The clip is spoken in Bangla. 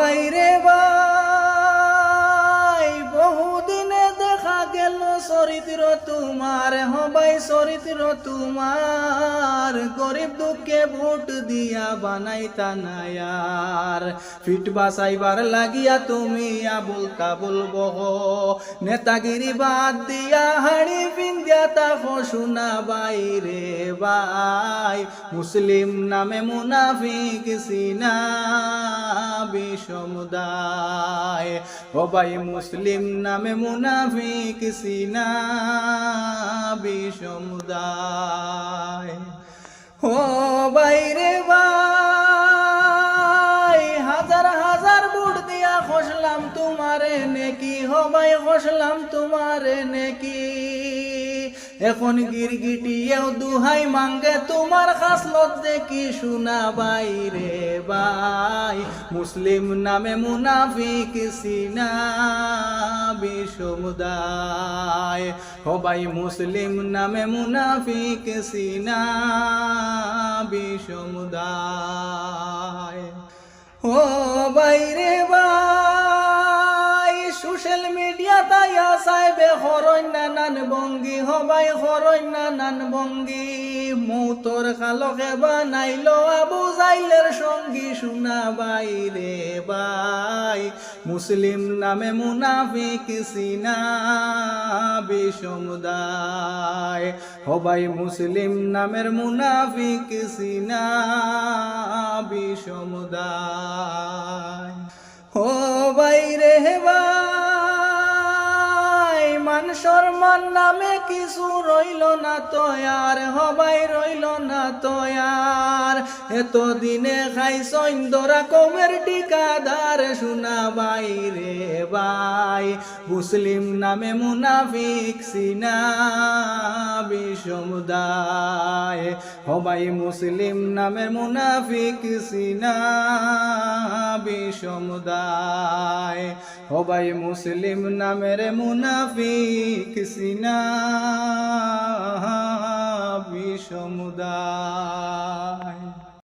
বাইরে ভাই বহুদিনে দেখা গেল চরিত্র তোমার, হবাই চরিত্র তোমার, গরিব দুঃখে ভোট দিয়া বানাইতা নায়ার, ফিট বাসাইবার লাগিয়া তুমি আবুল তাবুল বহ, নেতাগিরি বাদ দিয়া হাড়ি পিন্দিয়া তাকো শোনা বাইরে ভাই, মুসলিম নামে মুনাফিক সিনা সমুদায়, ও ভাই মুসলিম নামে মুনাফিক সিনা সমুদায়। ও বাইরে ভাই হাজার হাজার বুট দিয়া খসলাম তোমারে নেকি, হো ভাই খসলাম তোমারে নেকি, এখন গিরগিটিয়েও দুহাই মাঙ্গে তোমার খাসলত দেখি শোনা বাইরে ভাই, মুসলিম নামে মুনাফিক সিনা সমুদায়, ও ভাই মুসলিম নামে মুনাফিক সিনা সমুদায়। ও বাইরে ভাই সোশ্যাল মিডিয়া তাইয়া চাইবে হরণ নানান বঙ্গি, হবাই হরণ নানান বঙ্গি, মৌতর খালকে বানাইল আবু জাইলের সঙ্গী শোনা বাইরে ভাই, মুসলিম নামে মুনাফিক সিনা সমুদায়, হবাই মুসলিম নামের মুনাফিক সিনা সমুদায়। ও বাইরে ভাই মান সম্মান নামে কিছু রইল না তয়ার, হবাই রইল না তয়ার, এত দিনে খাইছ ইন্দরা কমের ঠিকাদার শোনা বাইরে ভাই, মুসলিম নামে মুনাফিক সিনা সমুদায়, হবাই মুসলিম নামে মুনাফিক সিনা সমুদায়, হবাই মুসলিম নামের মুনাফিক সিনা সমুদায়।